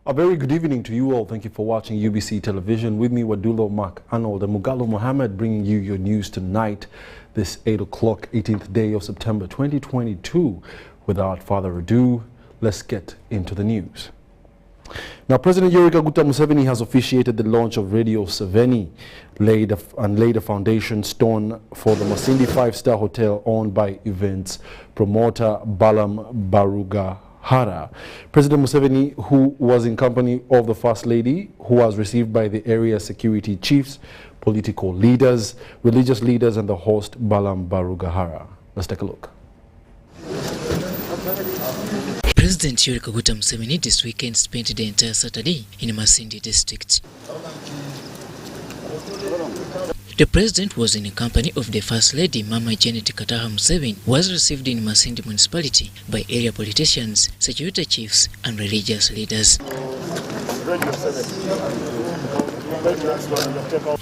A very good evening to you all. Thank you for watching UBC television. With me, Wadulo Mark Arnold and Mugalo Mohammed, bringing you your news tonight, this 8 o'clock, 18th day of September 2022. Without further ado, let's get into the news. Now, President Yoweri Kaguta Museveni has officiated the launch of Radio 7 laid a foundation stone for the Masindi 5-star hotel owned by events promoter Balam Barugahara. President Museveni, who was in company of the First Lady, who was received by the area security chiefs, political leaders, religious leaders, and the host Balam Barugahara. Let's take a look. President Yoweri Kaguta Museveni this weekend spent the entire Saturday in Masindi district. The president was in the company of the First Lady, Mama Janet Kataha Museveni, was received in Masindi municipality by area politicians, security chiefs, and religious leaders.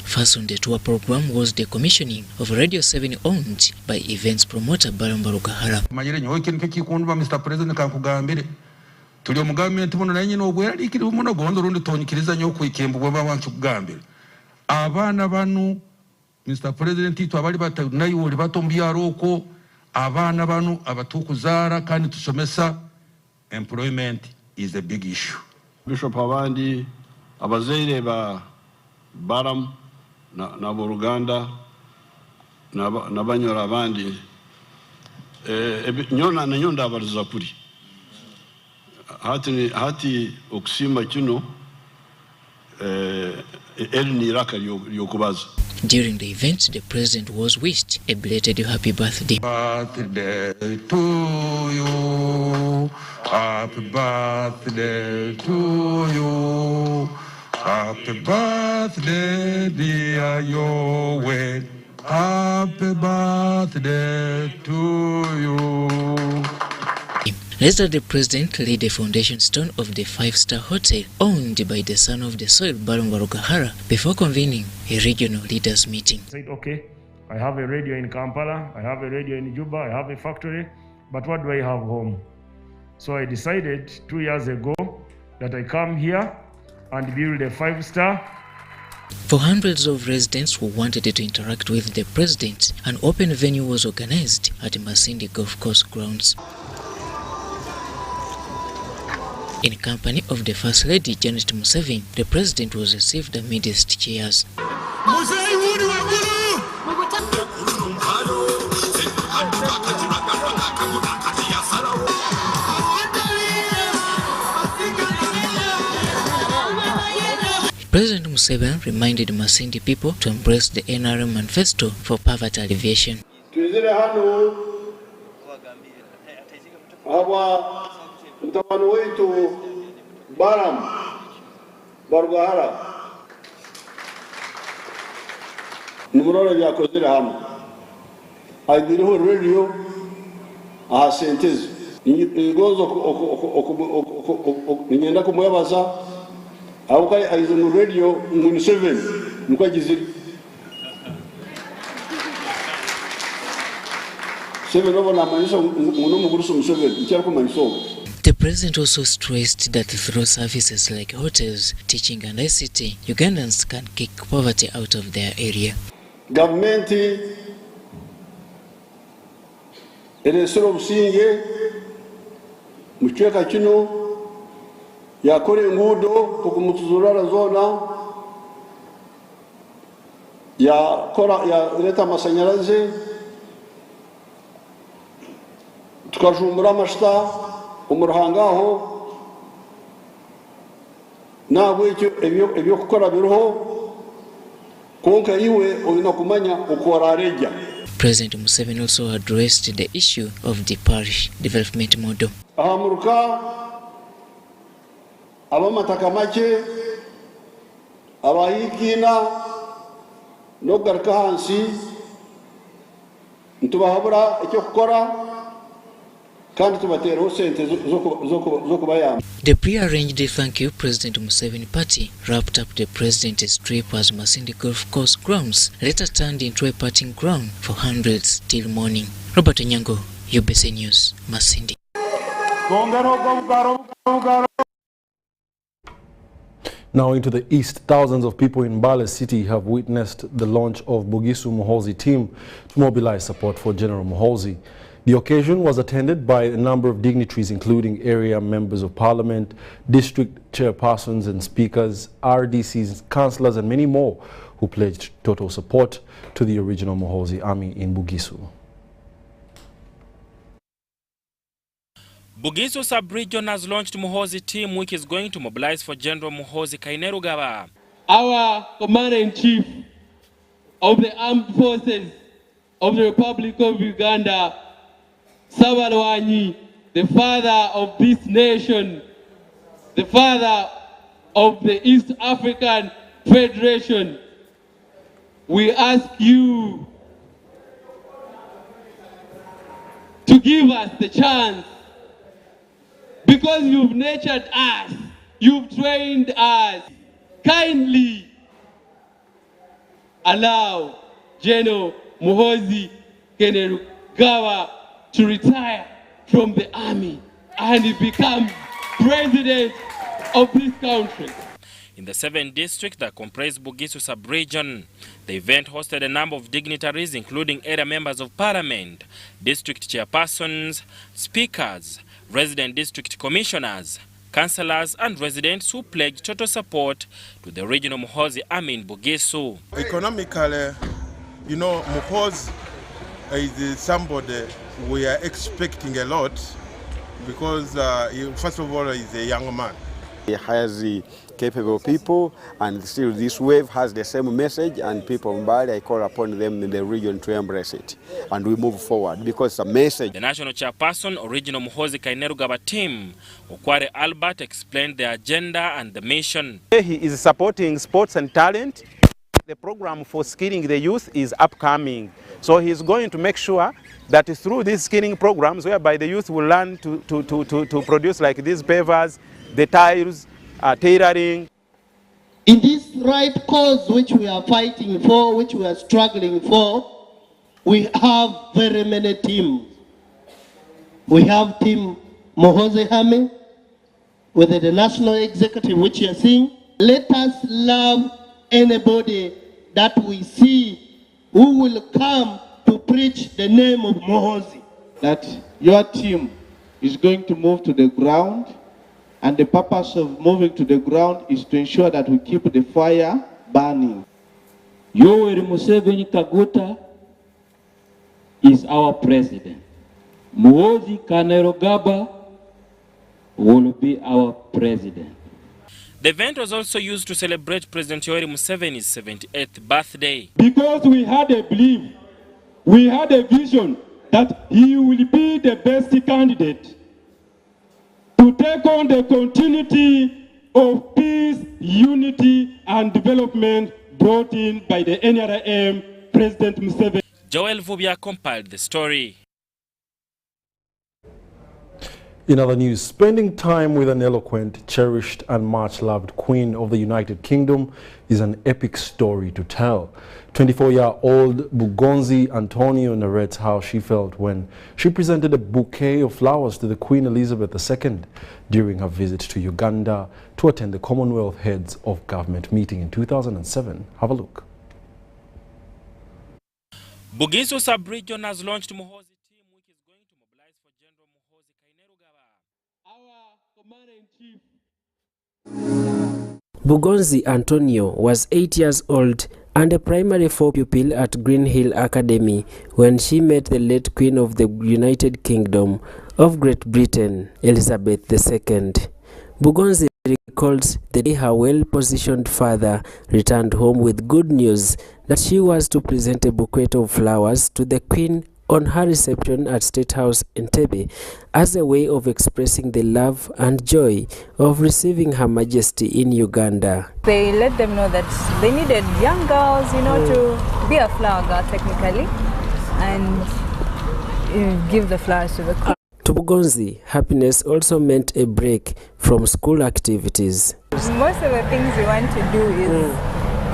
First on the tour program was the commissioning of Radio 7 owned by events promoter Balam Barugahara. Mr. President kankugambire tuli omugambye nti muno nanyi n'obweraliikiri muno gondo rundi tonyikiriza nnyo okwikembu bwe baba nkugambire abaana banu Mr. President tu abali batanayiwoli bato mu byalo okwo abaana banu abatukuzaara kandi tusomesa. Employment is a big issue. Bishop abandi abazaire ba Baram na Buruganda na banyora abandi nyona na nyonda abariza kuri hati okusima kino elni raka yokubaza. During the event, the president was wished a belated happy birthday. Birthday to you, happy birthday to you, happy birthday dear Yoweri, happy birthday to you. Later, the president laid the foundation stone of the 5-star hotel owned by the son of the soil, Balam Barugahara, before convening a regional leaders meeting. I said, okay, I have a radio in Kampala, I have a radio in Juba, I have a factory, but what do I have home? So I decided 2 years ago that I come here and build a 5-star. For hundreds of residents who wanted to interact with the president, an open venue was organized at Masindi Golf Course grounds. In company of the First Lady Janet Museveni, the president was received amidst cheers. President Museveni reminded Masindi people to embrace the NRM manifesto for poverty alleviation. Mtawano wetu Balam Barugahara nimurora byakozera hamwe aigiriho radio aha sentezi ingozo ninyenda kumuyabaza aho aizo mu radio nguni 7 mukagizira 7 obona manyiso muno muguruso mu 7 icyari kumanyiso. The president also stressed that through services like hotels, teaching and ICT, Ugandans can kick poverty out of their area. Government eresoro businge mucheka kino yakore ngudo kukumutuzurara zona ya leta amashanyarazi tukajumbura amashita umuruhangaho nabwo ibyo gukora biriho konka iwe olina kumanya ukora reja. President Museveni also addressed the issue of the parish development model. Ahamuruka abamataka make abahikina no garuka hansi ntubahabura icyo gukora. The pre-arranged thank you President Museveni party wrapped up the president's trip as Masindi Golf Course grounds later turned into a partying ground for hundreds till morning. Robert Onyango, UBC News, Masindi. Now into the east, thousands of people in Mbale City have witnessed the launch of Bugisu Muhoozi team to mobilize support for General Muhoozi. The occasion was attended by a number of dignitaries, including area members of parliament, district chairpersons and speakers, RDCs, councillors and many more who pledged total support to the original Muhoozi army in Bugisu. Bugisu sub-region has launched Muhoozi team which is going to mobilize for General Muhoozi Kainerugaba. Our Commander-in-Chief of the Armed Forces of the Republic of Uganda, Sabalwanyi, the father of this nation, the father of the East African Federation, we ask you to give us the chance, because you've nurtured us, you've trained us. Kindly allow General Muhoozi Kainerugaba to retire from the army and become president of this country. In the 7 districts that comprise Bugisu sub-region, the event hosted a number of dignitaries including area members of parliament, district chairpersons, speakers, resident district commissioners, councillors and residents who pledged total support to the original Muhoozi army in Bugisu. Economically, you know, Muhoozi is somebody we are expecting a lot because first of all, he's a young man. He has capable people, and still this wave has the same message, and people in Mbale, I call upon them in the region to embrace it, and we move forward because the message. The national chairperson, original Muhoozi Kainerugaba team, Okware Albert, explained the agenda and the mission. He is supporting sports and talent. The program for skilling the youth is upcoming, so he's going to make sure that through these skilling programs, whereby the youth will learn to produce like these pavers, the tiles, tailoring. In this right cause which we are fighting for, which we are struggling for, we have very many teams. We have Team Muhoozi Army with the national executive, which you are seeing. Let us love anybody that we see who will come to preach the name of Muhoozi. That your team is going to move to the ground, and the purpose of moving to the ground is to ensure that we keep the fire burning. Yoweri Museveni Kaguta is our president. Muhoozi Kainerugaba will be our president. The event was also used to celebrate President Yoweri Museveni's 78th birthday. Because we had a belief, we had a vision that he will be the best candidate to take on the continuity of peace, unity, and development brought in by the NRM, President Museveni. Joel Vubia compiled the story. In other news, spending time with an eloquent, cherished and much-loved Queen of the United Kingdom is an epic story to tell. 24-year-old Bugonzi Antonio narrates how she felt when she presented a bouquet of flowers to the Queen Elizabeth II during her visit to Uganda to attend the Commonwealth Heads of Government meeting in 2007. Have a look. Bugisu sub-region has launched Muhoozi team which is going to mobilize for General Muhoozi Kainerugaba. Our Commander-in-Chief. Bugonzi Antonio was 8 years old and a primary 4 pupil at Green Hill Academy when she met the late Queen of the United Kingdom of Great Britain, Elizabeth II. Bugonzi recalls the day her well-positioned father returned home with good news that she was to present a bouquet of flowers to the Queen on her reception at State House in Entebbe as a way of expressing the love and joy of receiving Her Majesty in Uganda. They let them know that they needed young girls, you know, to be a flower girl technically and give the flowers to the Queen. To Bugonzi, happiness also meant a break from school activities. Most of the things we want to do is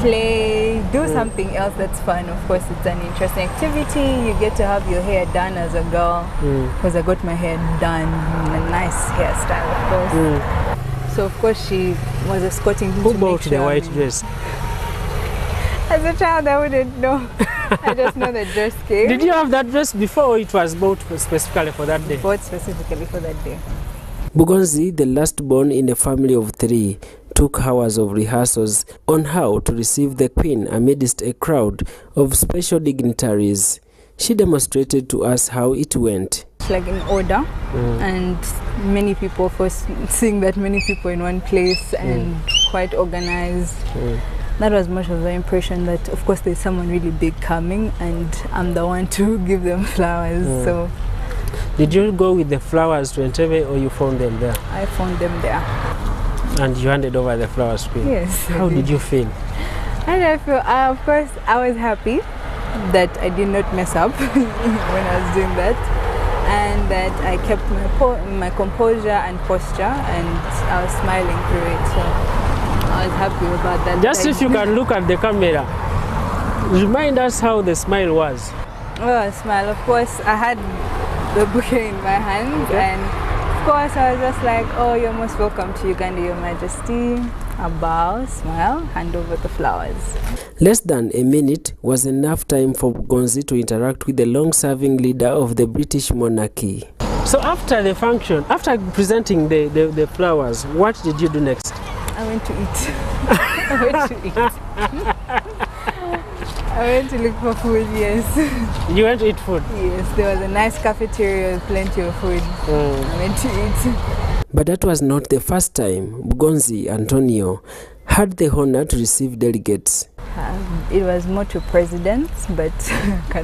play, do something else that's fun. Of course, it's an interesting activity. You get to have your hair done as a girl, because I got my hair done in a nice hairstyle, of course. So, of course, she was escorting him. Who to bought make the sure white dress? As a child, I wouldn't know. I just know the dress came. Did you have that dress before, or it was bought specifically for that day? Bought specifically for that day. Bugonzi, the last born in a family of 3, took hours of rehearsals on how to receive the Queen amidst a crowd of special dignitaries. She demonstrated to us how it went. It's like in order, and many people, first seeing that many people in one place and quite organized. That was much of the impression that, of course, there's someone really big coming, and I'm the one to give them flowers. So, did you go with the flowers to Entebbe, or you found them there? I found them there. And you handed over the flowers to him? Yes. How did you feel? How did I feel? Of course, I was happy that I did not mess up when I was doing that, and that I kept my composure and posture, and I was smiling through it. So I was happy about that. Just if you can look at the camera, remind us how the smile was. Oh, a smile. Of course, I had the bouquet in my hands, and of course, I was just like, "Oh, you're most welcome to Uganda, Your Majesty." A bow, smile, hand over the flowers. Less than a minute was enough time for Bugonzi to interact with the long-serving leader of the British monarchy. So after the function, after presenting the flowers, what did you do next? I went to eat. I went to eat. I went to look for food, yes. You went to eat food? Yes, there was a nice cafeteria with plenty of food. I went to eat. But that was not the first time Bugonzi Antonio had the honor to receive delegates. It was more to presidents, but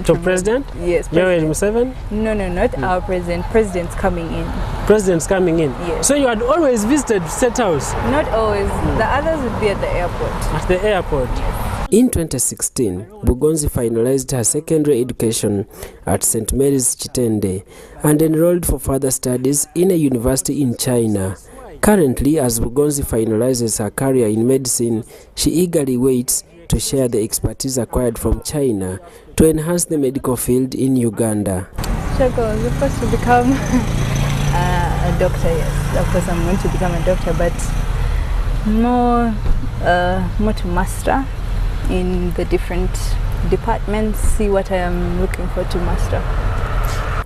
to president? Yes. Yoweri Museveni? No, not our president. Presidents coming in. Presidents coming in? Yes. So you had always visited State House? Not always. The others would be at the airport. At the airport? Yes. In 2016, Bugonzi finalized her secondary education at St. Mary's Chitende and enrolled for further studies in a university in China. Currently, as Bugonzi finalizes her career in medicine, she eagerly waits to share the expertise acquired from China to enhance the medical field in Uganda. Struggle was supposed to become a doctor, yes. Of course, I'm going to become a doctor, but more to master in the different departments, see what I am looking for to master.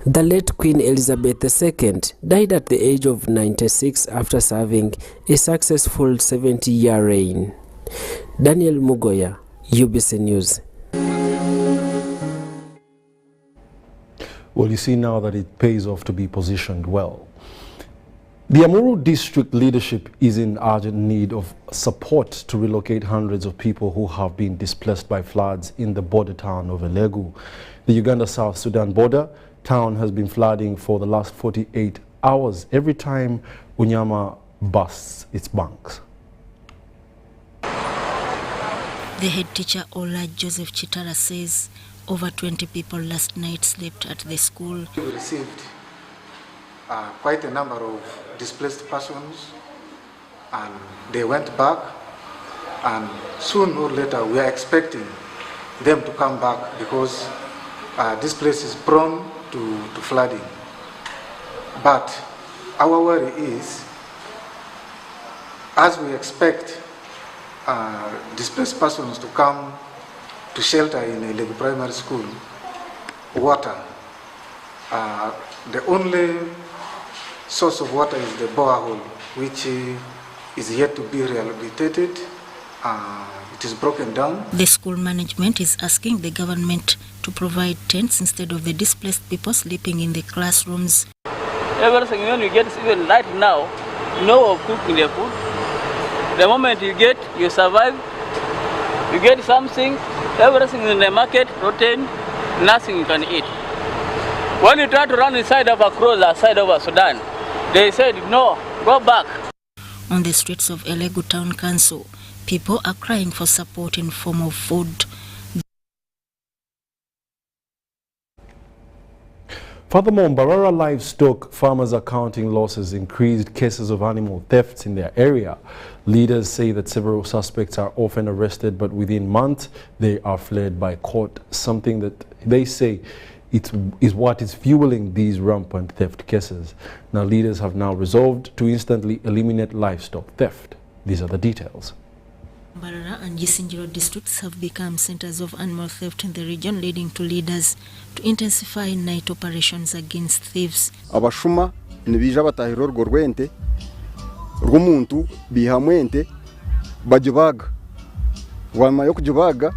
The late Queen Elizabeth II died at the age of 96 after serving a successful 70-year reign. Daniel Mugoya, UBC News. Well, you see now that it pays off to be positioned well. The Amuru district leadership is in urgent need of support to relocate hundreds of people who have been displaced by floods in the border town of Elegu. The Uganda-South Sudan border town has been flooding for the last 48 hours every time Unyama busts its banks. The head teacher, Ola Joseph Chitara, says over 20 people last night slept at the school. We received quite a number of displaced persons, and they went back, and soon or later we are expecting them to come back because this place is prone to flooding. But our worry is, as we expect displaced persons to come to shelter in Elegu Primary School, water, the only source of water is the borehole, which is yet to be rehabilitated. It is broken down. The school management is asking the government to provide tents instead of the displaced people sleeping in the classrooms. Everything when you get, even right now, no cooking the food. The moment you get, you survive. You get something, everything in the market, rotten, nothing you can eat. When you try to run inside of across the side of Sudan, they said, no, go back. On the streets of Elegu Town Council, people are crying for support in form of food. Furthermore, Mbarara livestock farmers are counting losses, increased cases of animal thefts in their area. Leaders say that several suspects are often arrested, but within months they are fled by court, something that they say is what is fueling these rampant theft cases. Now, leaders have now resolved to instantly eliminate livestock theft. These are the details. Mbarara and Gisingiro districts have become centers of animal theft in the region, leading to leaders to intensify night operations against thieves. Abashuma nibija batahiro rwo rwente rw'umuntu bihamwente bajubaga wama yo kujubaga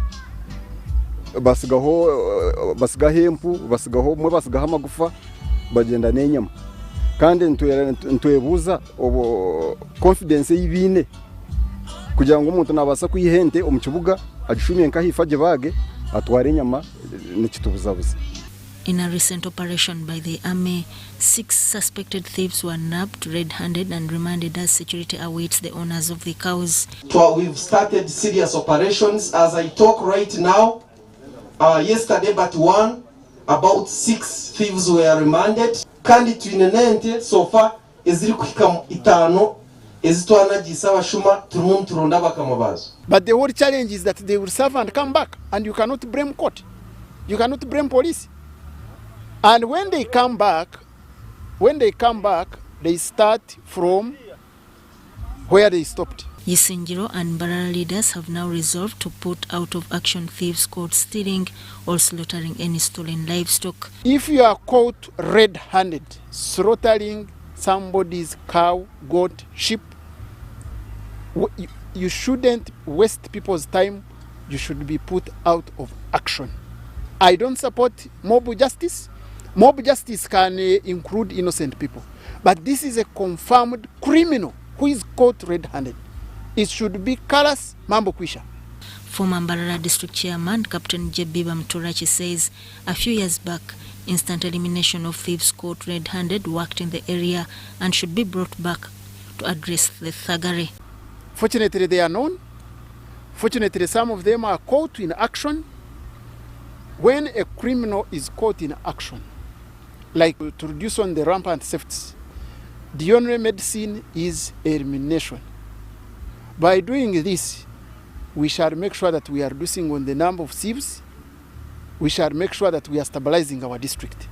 basigaho hempu basigaho amagufa bagenda n'enyama kandi ntwebuza confidence y'ibine kugira ngo umuntu nabasa kuyihente omukibuga agishumye nkahifaje bage atware inyama n'ikitubuzabuza. In a recent operation by the army, 6 suspected thieves were nabbed red-handed and remanded as security awaits the owners of the cows. We've started serious operations as I talk right now. Yesterday but one, about 6 thieves were remanded. Kandi twinenente so far eziri kuhika itano ezitwana gisaba shuma turonda bakamabazo. But the whole challenge is that they will serve and come back, and you cannot blame court. You cannot blame police. And when they come back, they start from where they stopped. Gisingiro and Mbarara leaders have now resolved to put out of action thieves caught stealing or slaughtering any stolen livestock. If you are caught red-handed slaughtering somebody's cow, goat, sheep, you shouldn't waste people's time. You should be put out of action. I don't support mob justice. Mob justice can include innocent people. But this is a confirmed criminal who is caught red-handed. It should be callous mambo kwisha. Former Mbarara district chairman Captain Jebiba Mturachi says a few years back, instant elimination of thieves caught red-handed worked in the area and should be brought back to address the thuggery. Fortunately, they are known. Fortunately, some of them are caught in action. When a criminal is caught in action, like to reduce on the rampant thefts, the only medicine is elimination. By doing this, we shall make sure that we are reducing on the number of thieves. We shall make sure that we are stabilizing our district.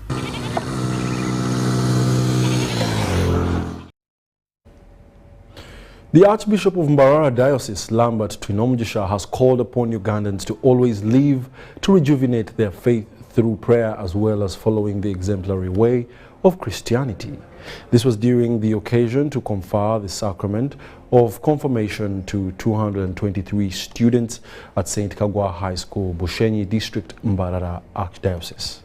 The Archbishop of Mbarara Diocese, Lambert Twinomjisha, has called upon Ugandans to always live to rejuvenate their faith through prayer as well as following the exemplary way of Christianity. This was during the occasion to confer the sacrament of confirmation to 223 students at St. Kagwa High School, Bushenyi District, Mbarara Archdiocese.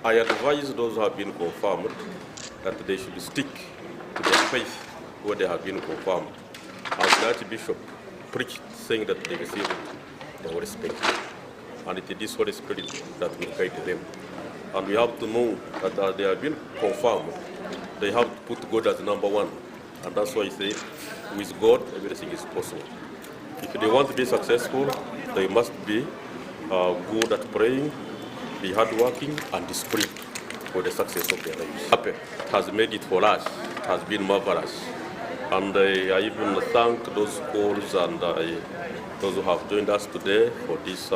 I advise those who have been confirmed that they should stick to their faith where they have been confirmed. As the Archbishop preached, saying that they received the Holy Spirit. And it is this Holy Spirit that will guide them. And we have to know that as they have been confirmed, they have to put God as number one. And that's why I say, with God, everything is possible. If they want to be successful, they must be good at praying, be hardworking and disciplined for the success of their lives. It has made it for us. It has been marvelous. And I even thank those schools and those who have joined us today for this.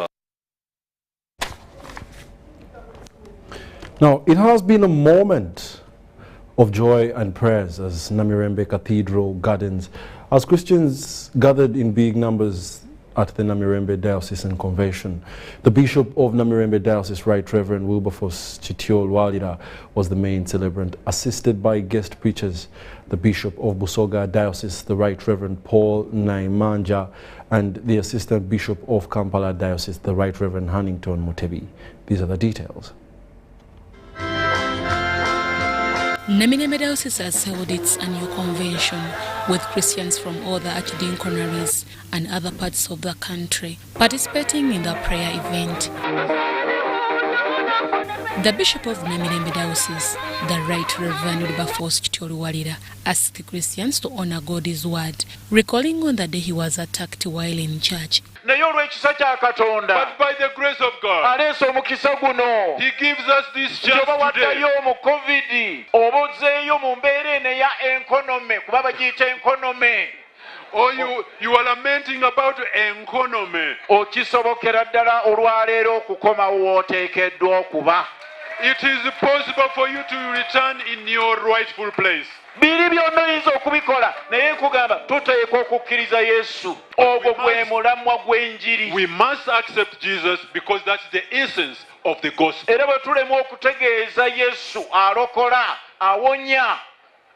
Now, it has been a moment of joy and prayers as Namirembe Cathedral gardens, as Christians gathered in big numbers at the Namirembe Diocesan Convention. The Bishop of Namirembe Diocese, Right Reverend Wilberforce Chitiol Walira, was the main celebrant, assisted by guest preachers, the Bishop of Busoga Diocese, the Right Reverend Paul Naimanja, and the Assistant Bishop of Kampala Diocese, the Right Reverend Hannington Mutebi. These are the details. Namirembe Diocese has held its annual convention with Christians from all the archdiaconaries and other parts of the country participating in the prayer event. The Bishop of Namirembe Diocese, the Right Reverend Wilberforce Chitiol Walira, asked the Christians to honor God's word, recalling on the day he was attacked while in church. But by the grace of God, He gives us this chance today. Or you are lamenting about economy. It is possible for you to return in your rightful place. We must accept Jesus because that's the essence of the gospel.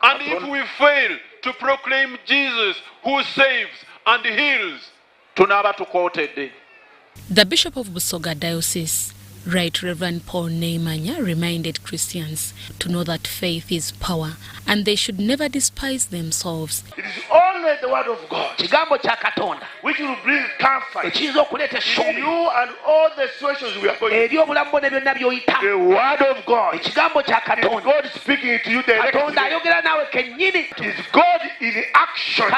And if we fail to proclaim Jesus who saves and heals, the Bishop of Busoga Diocese, Right Reverend Paul Naimanja, reminded Christians to know that faith is power and they should never despise themselves. It is only the word of God which will bring comfort in you and all the situations we are going through. The word of God is God speaking to you directly. It is God in action.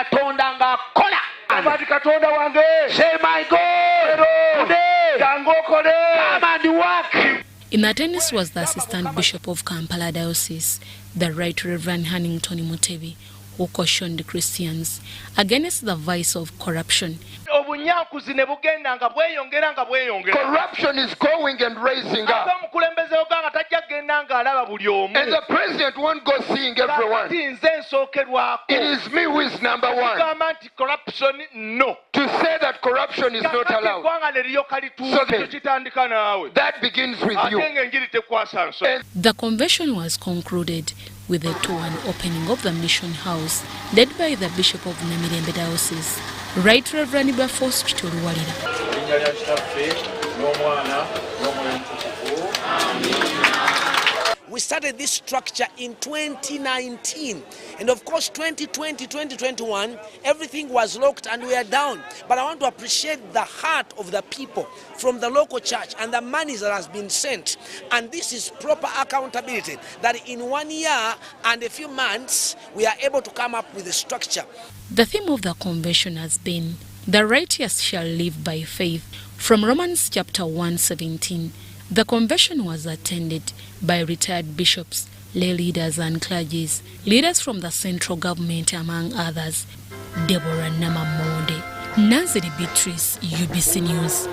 Say, my God, come and work. In attendance was the Assistant Bishop of Kampala Diocese, the Right Reverend Hannington Mutebi, who cautioned the Christians against the vice of corruption. Corruption is going and raising up. And the president won't go seeing everyone. It is me who is number one. To say that corruption is not allowed. So that begins with you. The convention was concluded with a tour and opening of the mission house led by the Bishop of Namirembe Diocese, Right Reverend Wilberforce Chitiol Walira. We started this structure in 2019, and of course 2020, 2021, everything was locked and we are down. But I want to appreciate the heart of the people from the local church and the money that has been sent. And this is proper accountability, that in 1 year and a few months, we are able to come up with a structure. The theme of the convention has been, "The righteous shall live by faith," from Romans chapter 1:17. The convention was attended by retired bishops, lay leaders and clergies, leaders from the central government among others. Deborah Namamonde, Naziri Beatrice, UBC News.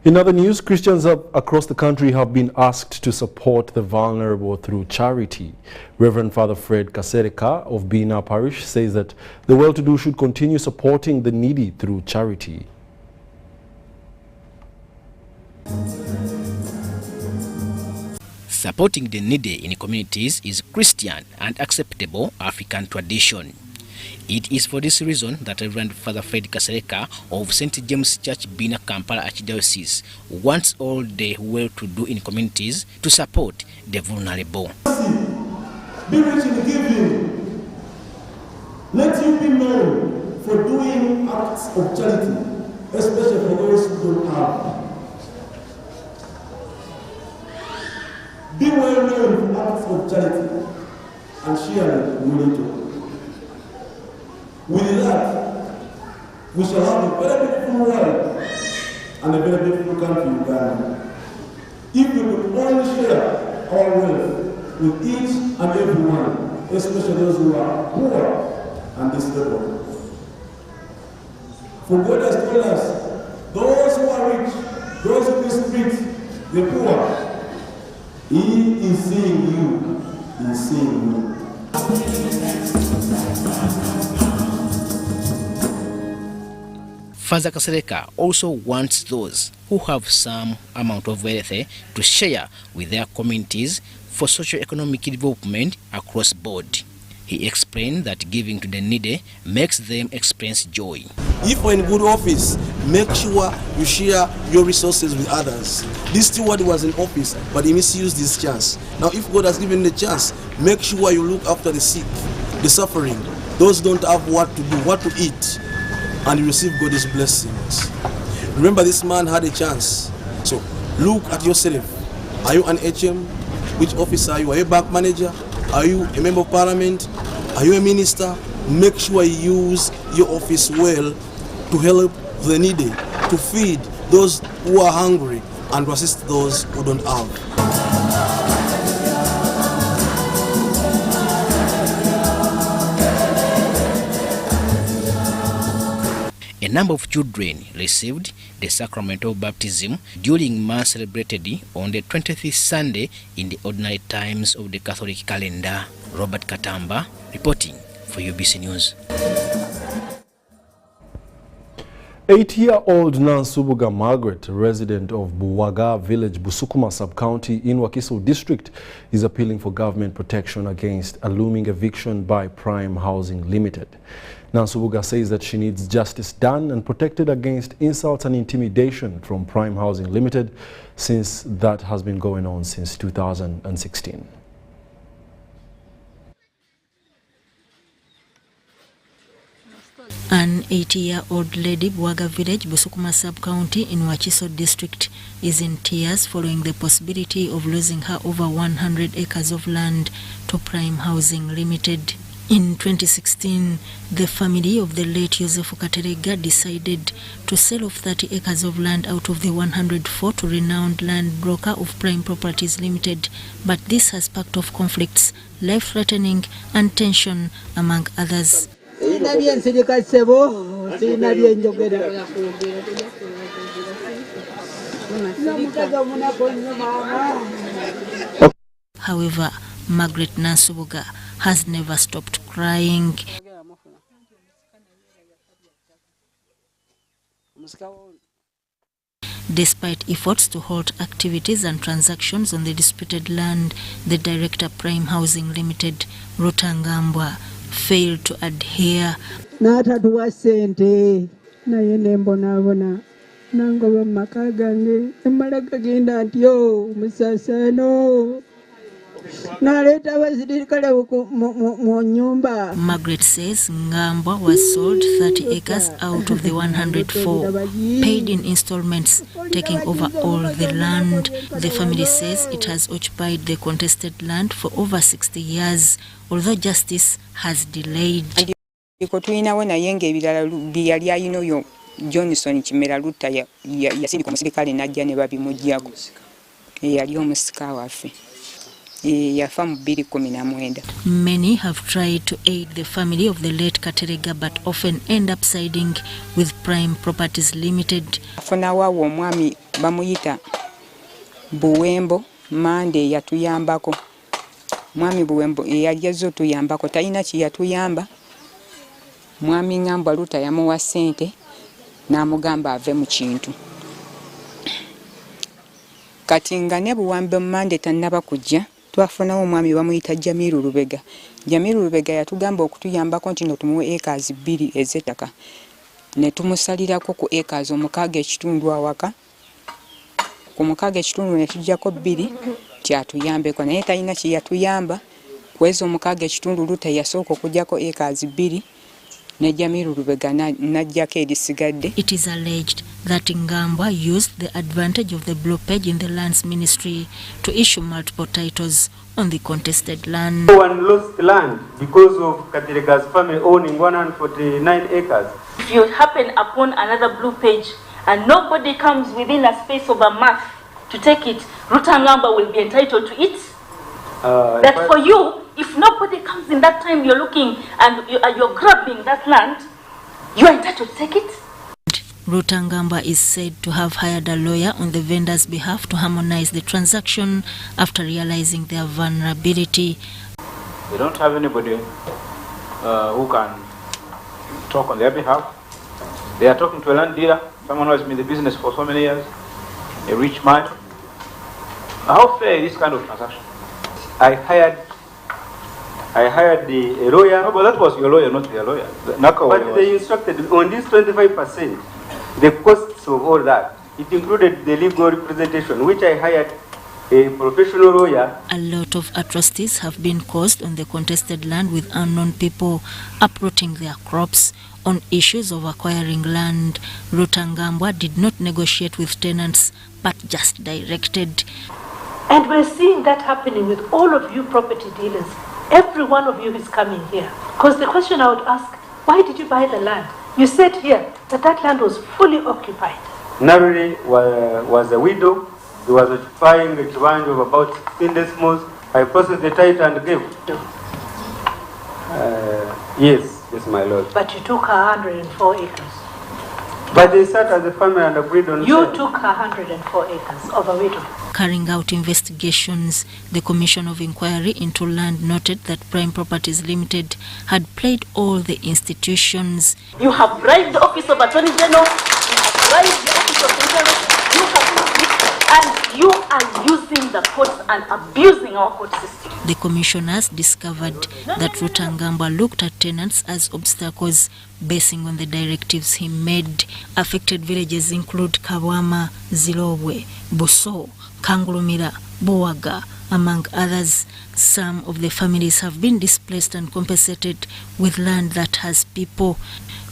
In other news, Christians across the country have been asked to support the vulnerable through charity. Reverend Father Fred Kasereka of Bina Parish says that the well-to-do should continue supporting the needy through charity. Supporting the needy in communities is Christian and acceptable African tradition. It is for this reason that Reverend Father Fred Kasereka of St. James Church, Bina, Kampala Archdiocese wants all the well-to-do in communities to support the vulnerable. Be rich in giving. Let you be known for doing acts of charity, especially for those who don't have. Be well known for acts of charity and share it with you. With that, we shall have a very beautiful world and a very beautiful country, Uganda. If we could only share our wealth with each and every one, especially those who are poor and disabled. For God has told us, those who are rich, those who mistreat the poor, He is seeing you, He is seeing you. Father Kasereka also wants those who have some amount of wealth to share with their communities for socio-economic development across board. He explained that giving to the needy makes them experience joy. If you're in good office, make sure you share your resources with others. This steward was in office, but he misused this chance. Now, if God has given the chance, make sure you look after the sick, the suffering, those who don't have what to do, what to eat, and you receive God's blessings. Remember, this man had a chance. So, look at yourself. Are you an HM? Which office are you? Are you a bank manager? Are you a member of parliament? Are you a minister? Make sure you use your office well to help the needy, to feed those who are hungry, and to assist those who don't have. A number of children received the sacrament of baptism during Mass celebrated on the 23rd Sunday in the ordinary times of the Catholic calendar. Robert Katamba reporting for UBC News. 8-year-old Nansubuga Margaret, resident of Buwaga village, Busukuma sub-county in Wakiso district, is appealing for government protection against a looming eviction by Prime Housing Limited. Nansubuga says that she needs justice done and protected against insults and intimidation from Prime Housing Limited, since that has been going on since 2016. An 80-year-old lady, Buwaga village, Busukuma sub-county in Wakiso district, is in tears following the possibility of losing her over 100 acres of land to Prime Housing Limited. In 2016, the family of the late Yosefu Katerega decided to sell off 30 acres of land out of the 104 to renowned land broker of Prime Properties Limited, but this has sparked off conflicts, life-threatening and tension, among others. However, Margaret Nansubuga has never stopped crying. Despite efforts to halt activities and transactions on the disputed land, the director Prime Housing Limited, Rutangambwa, failed to adhere. Natatuwa sente na yene mbona nangoba makagange emalaga genda ntyo musasano. Margaret says Ngambwa was sold 30 acres out of the 104, paid in installments, taking over all the land. The family says it has occupied the contested land for over 60 years, although justice has delayed. Johnson Chimera Ruta yasindika omusirikale najja ne babimujjago yali omusika waffe yafa mu 2019. Many have tried to aid the family of the late Katerega but often end up siding with Prime Properties Limited. Afunawa omwami bamuyita Buwembo Mande yatuyambako. Mwami Buwembo yajezo tuyambako talina ki yatuyamba. Mwami Ngambwa Ruta yamuwa sente namugamba ave mu kintu. Kati nga ne Buwembo Mande tannaba kujja twafunawo omwami bamuyita Jamiru Lubega. Jamiru Lubega yatugamba okutuyambako nti no tumuwe acres 2 ezettaka. Ne tumusalirako ku acres 6.5 awaka. Ku 6.5 ne tujjako 2 kyatuyambeko naye talina ki yatuyamba. Kwezo 6.5 Ruta yasooka okujjako acres 2. It is alleged that Ngambwa used the advantage of the blockage in the lands ministry to issue multiple titles on the contested land. No one lost land because of Katerega's family owning 149 acres. If you happen upon another blue page and nobody comes within a space of a month to take it, Rutangamba will be entitled to it. That for you, if nobody comes in that time you're looking and you're grabbing that land, you are entitled to take it. Rutangamba is said to have hired a lawyer on the vendor's behalf to harmonize the transaction after realizing their vulnerability. They don't have anybody who can talk on their behalf. They are talking to a land dealer, someone who has been in the business for so many years, a rich man. How fair is this kind of transaction? I hired a lawyer. No, but that was your lawyer, not your lawyer. But they instructed on this 25%, the costs of all that. It included the legal representation, which I hired a professional lawyer. A lot of atrocities have been caused on the contested land, with unknown people uprooting their crops. On issues of acquiring land, Rutangambwa did not negotiate with tenants, but just directed. And we're seeing that happening with all of you property dealers. Every one of you is coming here. Because the question I would ask, why did you buy the land? You said here that that land was fully occupied. Naruri was a widow. He was occupying a range of about 16 decimals. I processed the title and gave. Yes, my lord. But you took 104 acres. But they sat as a family and agreed on. You took 104 acres of a widow. Carrying out investigations, the Commission of Inquiry into Land noted that Prime Properties Limited had played all the institutions. You have bribed the Office of Attorney General, you have bribed the Office of Insurance, and you are using the courts and abusing our court system. The commissioners discovered that Rutangambwa looked at tenants as obstacles basing on the directives he made. Affected villages include Kawama, Zilobwe, Buso, Kangulumira, Bowaga, among others. Some of the families have been displaced and compensated with land that has people.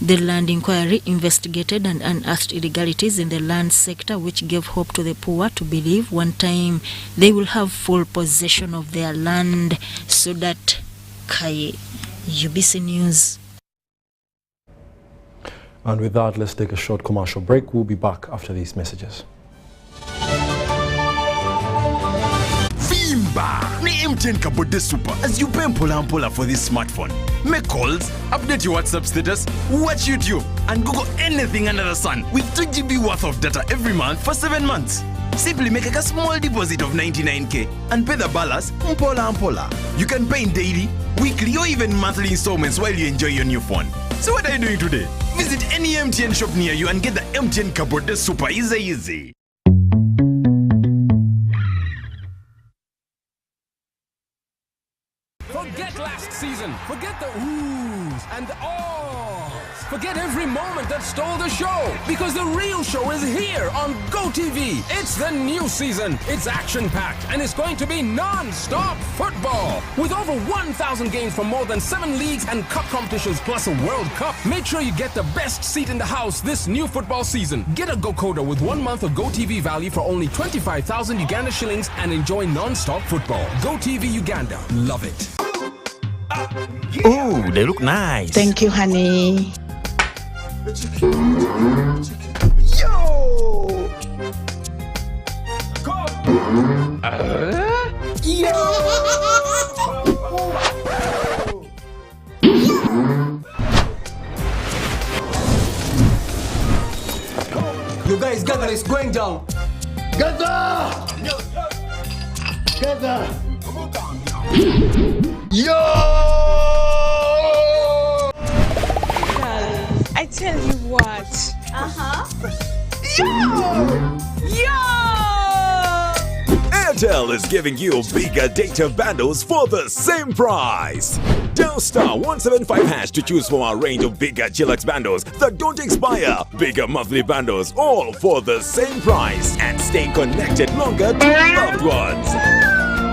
The land inquiry investigated and unearthed illegalities in the land sector, which gave hope to the poor to believe one time they will have full possession of their land. So that Kaye, UBC News. And with that, let's take a short commercial break. We'll be back after these messages. Ni MTN Kabode Super as you pay mpola for this smartphone. Make calls, update your WhatsApp status, watch YouTube, and Google anything under the sun with 2 GB worth of data every month for 7 months. Simply make a small deposit of 99k and pay the balance mpola. You can pay in daily, weekly, or even monthly installments while you enjoy your new phone. So what are you doing today? Visit any MTN shop near you and get the MTN Kabode Super easy. Forget last season. Forget the oohs and the ahs. Forget every moment that stole the show. Because the real show is here on GoTV. It's the new season. It's action-packed and it's going to be non-stop football. With over 1,000 games from more than 7 leagues and cup competitions plus a World Cup. Make sure you get the best seat in the house this new football season. Get a GoCoder with 1 month of GoTV value for only 25,000 Uganda shillings and enjoy non-stop football. GoTV Uganda. Love it. Oh, they look nice. Thank you, honey. Yo! You guys gather, it's going down. Gather! Gather! Yo! I tell you what. Airtel is giving you bigger data bundles for the same price. Dial *175# to choose from our range of bigger Chillax bundles that don't expire. Bigger monthly bundles, all for the same price. And stay connected longer to loved ones.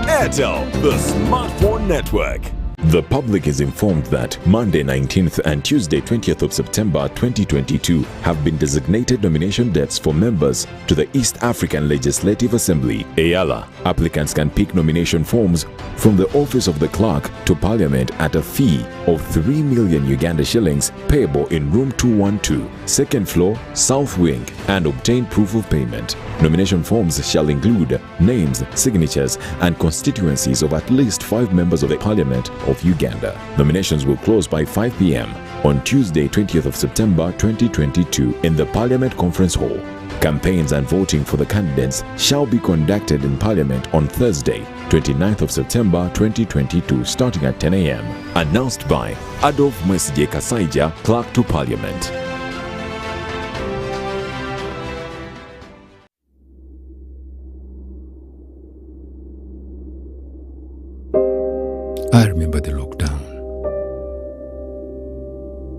Airtel, the smartphone network. The public is informed that Monday 19th and Tuesday 20th of September 2022 have been designated nomination dates for members to the East African Legislative Assembly, EALA. Applicants can pick nomination forms from the office of the clerk to Parliament at a fee of 3 million Uganda shillings payable in room 212, second floor, south wing, and obtain proof of payment. Nomination forms shall include names, signatures, and constituencies of at least 5 members of the Parliament of Uganda. Nominations will close by 5 p.m. on Tuesday 20th of September 2022 in the Parliament Conference Hall. Campaigns and voting for the candidates shall be conducted in Parliament on Thursday 29th of September 2022 starting at 10 a.m. Announced by Adolf Mwesige Kasaija, Clerk to Parliament. I remember the lockdown,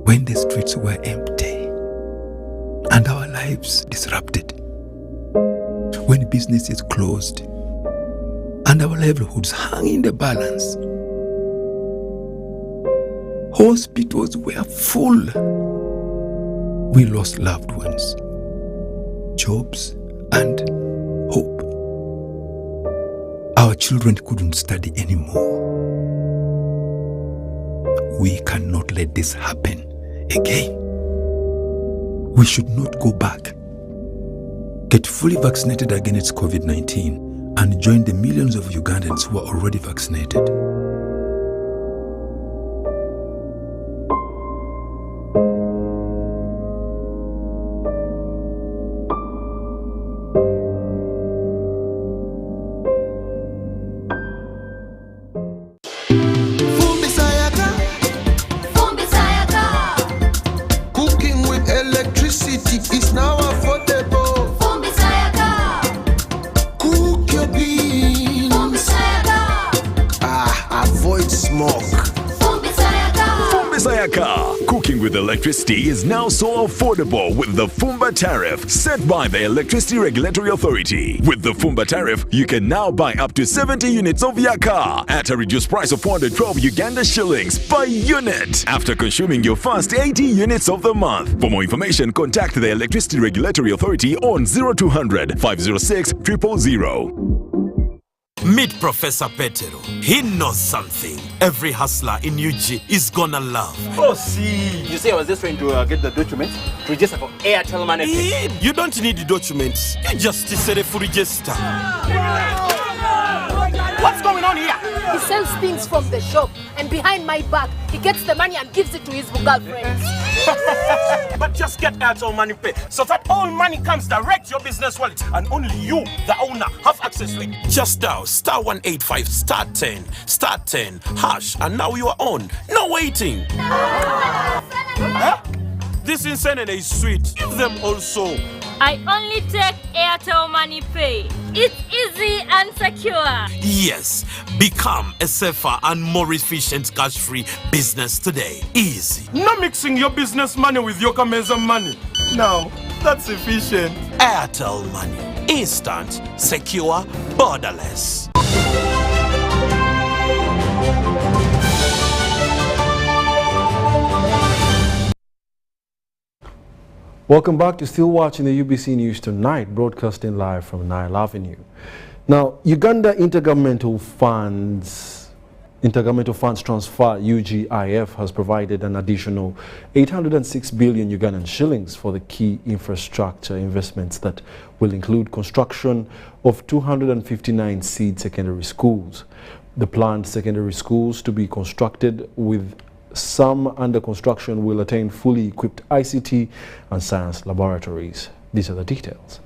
when the streets were empty and our lives disrupted, when businesses closed and our livelihoods hung in the balance. Hospitals were full. We lost loved ones, jobs, and hope. Our children couldn't study anymore. We cannot let this happen again. We should not go back. Get fully vaccinated against COVID-19 and join the millions of Ugandans who are already vaccinated. Cooking with electricity is now so affordable with the Fumba tariff set by the Electricity Regulatory Authority. With the Fumba tariff, you can now buy up to 70 units of Yaka at a reduced price of 412 Uganda shillings per unit after consuming your first 80 units of the month. For more information, contact the Electricity Regulatory Authority on 0200 506 000. Meet Professor Petero. He knows something every hustler in UG is gonna love. Oh, see. You say I was just trying to get the documents to register for Airtel Money. You don't need the documents. You just say to register. What's going on here? He sells things from the shop, and behind my back, he gets the money and gives it to his girlfriends. But just get Airtel Money Pay so that all money comes direct to your business wallet, and only you, the owner, have access to it. Just dial *185 *10 hash, and now you are on. No waiting. Huh? This insanity is sweet. Give them also. I only take Airtel Money Pay. It's easy and secure. Yes, become a safer and more efficient cash-free business today. Easy. No mixing your business money with your Kameza money. No, that's efficient. Airtel Money. Instant, secure, borderless. Welcome back to still watching the UBC News Tonight, broadcasting live from Nile Avenue. Now, Uganda Intergovernmental Funds Transfer, UGIF, has provided an additional 806 billion Ugandan shillings for the key infrastructure investments that will include construction of 259 seed secondary schools. The planned secondary schools to be constructed with some under construction will attain fully equipped ICT and science laboratories. These are the details.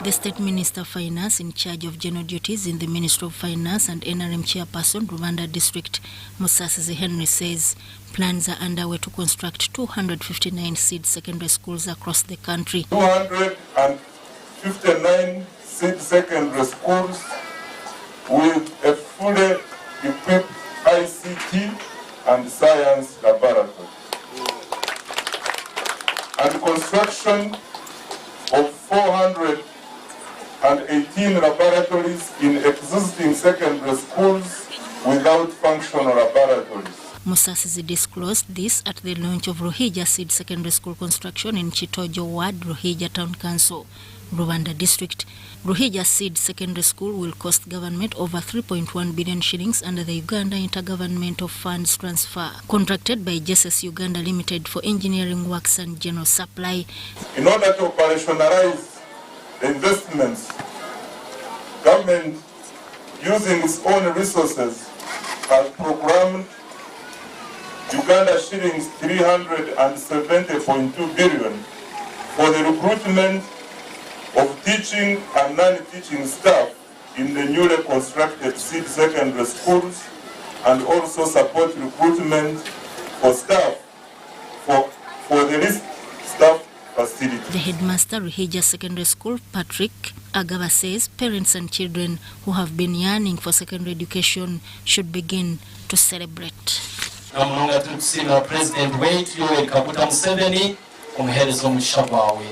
The State Minister of Finance in charge of general duties in the Ministry of Finance and NRM Chairperson, Rwanda District, Musasizi Henry, says plans are underway to construct 259 seed secondary schools across the country. 259 seed secondary schools with a fully equipped ICT and science laboratory, and construction of 418 laboratories in existing secondary schools without functional laboratories. Musasizi disclosed this at the launch of Ruhija Seed Secondary School construction in Chitojo Ward, Ruhija Town Council, Rwanda District. Ruhija Seed Secondary School will cost government over 3.1 billion shillings under the Uganda Intergovernmental Funds Transfer, contracted by JSS Uganda Limited for engineering works and general supply. In order to operationalize the investments, government, using its own resources, has programmed Uganda shillings 370.2 billion for the recruitment of teaching and non-teaching staff in the newly constructed seed secondary schools, and also support recruitment for staff for the least staff facility. The headmaster, Ruhija Secondary School, Patrick Agaba, says parents and children who have been yearning for secondary education should begin to celebrate. Namunonga tukusinga President wetu Yoweri Kaguta Museveni omuheereza omusha gwawe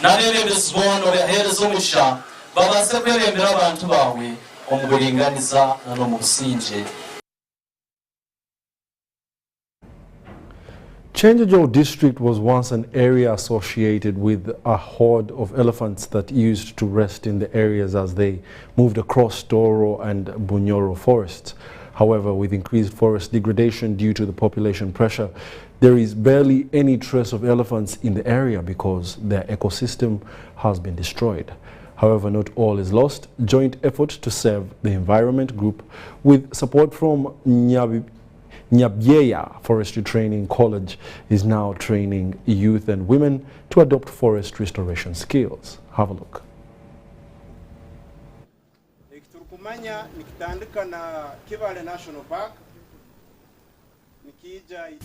n'abeebembezi boona obaheereza omusha babaase kwebembera abantu baabwe omu bulinganiza n'omu businge. Changejo district was once an area associated with a horde of elephants that used to rest in the areas as they moved across Toro and Bunyoro forests. However, with increased forest degradation due to the population pressure, there is barely any trace of elephants in the area because their ecosystem has been destroyed. However, not all is lost. Joint effort to save the environment group with support from Nyabyeya Forestry Training College is now training youth and women to adopt forest restoration skills. Have a look.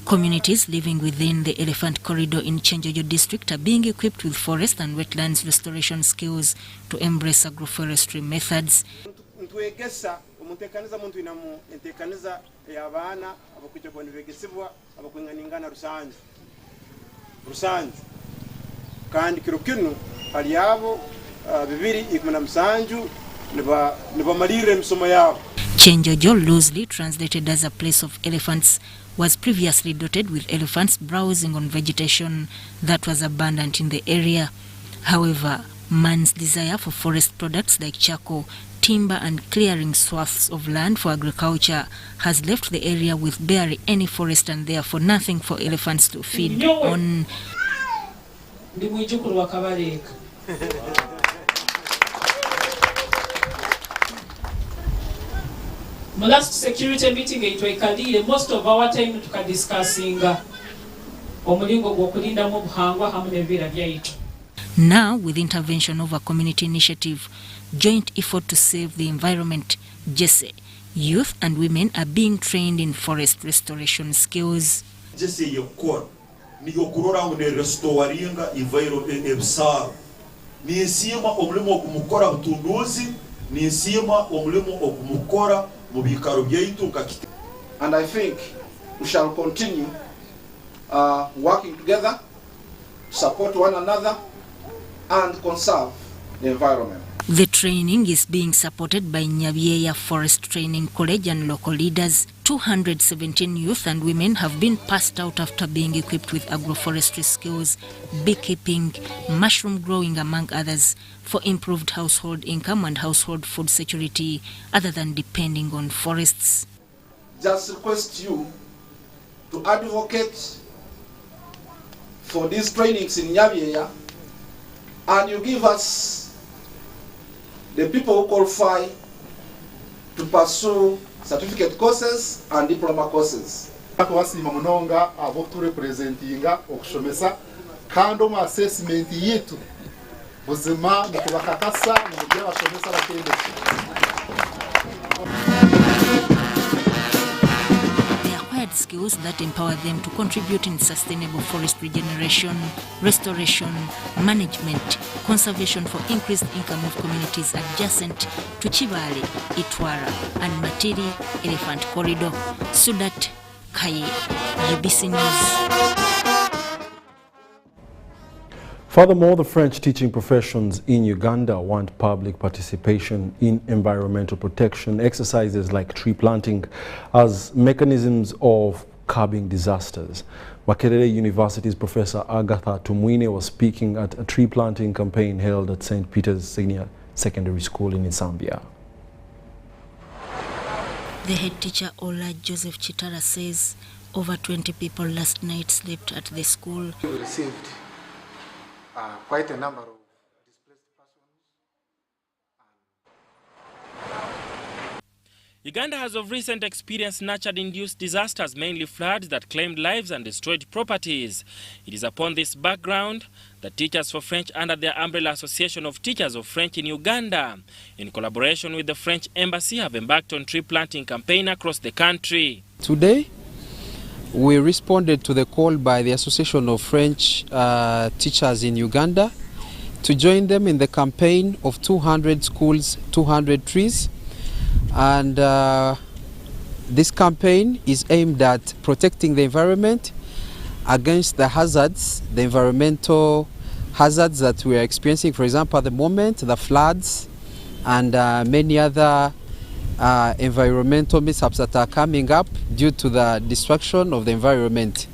Communities living within the elephant corridor in Changejo district are being equipped with forest and wetlands restoration skills to embrace agroforestry methods. Omutekaniza muntu inamu entekaniza y'abaana abakuja kwanibegesebwa abakwinganingana rusange kandi kiro kinu ali abo 217 nibamalire emisomo yabo. Changejo, loosely translated as a place of elephants, was previously dotted with elephants browsing on vegetation that was abundant in the area. However, man's desire for forest products like charcoal, timber and clearing swaths of land for agriculture has left the area with barely any forest and therefore nothing for elephants to feed on. My last security meeting most of our time tukadiscussinga omulingo gw'okulinda mu buhangwa hamwe n'ebibira byaitu. Now, with intervention of a community initiative, joint effort to save the environment, Jesse, youth and women are being trained in forest restoration skills. Jesse yokora ni yokurora ngo ne restoringa environment ebisaro ni nsima omulimo okumukora butunduzi ni nsima omulimo okumukora mu bikaro byaitu kakite. And I think we shall continue working together, support one another and conserve the environment. The training is being supported by Nyabyeya Forest Training College and local leaders. 217 youth and women have been passed out after being equipped with agroforestry skills, beekeeping, mushroom growing among others, for improved household income and household food security other than depending on forests. Just request you to advocate for these trainings in Nyabyeya, and you give us the people who qualify to pursue certificate courses and diploma courses. Wasima munonga abo tu representinga okushomesa kandi mu assessment yitu buzima mukubakakasa mu bya bashomesa bakende. Skills that empower them to contribute in sustainable forest regeneration, restoration, management, conservation for increased income of communities adjacent to Chibale, Itwara and Matiri Elephant Corridor. Sudat Kaye, UBC News. Furthermore, the French teaching professions in Uganda want public participation in environmental protection exercises like tree planting as mechanisms of curbing disasters. Makerere University's Professor Agatha Tumwine was speaking at a tree planting campaign held at St. Peter's Senior Secondary School in Zambia. The head teacher Ola Joseph Chitara says over 20 people last night slept at the school. We received quite a number of displaced persons. Uganda has of recent experienced natural-induced disasters, mainly floods that claimed lives and destroyed properties. It is upon this background that Teachers for French under the Umbrella Association of Teachers of French in Uganda, in collaboration with the French Embassy, have embarked on tree planting campaign across the country. Today, we responded to the call by the Association of French Teachers in Uganda to join them in the campaign of 200 schools, 200 trees. And this campaign is aimed at protecting the environment against the hazards, the environmental hazards that we are experiencing, for example, at the moment, the floods and many other environmental mishaps that are coming up due to the destruction of the environment.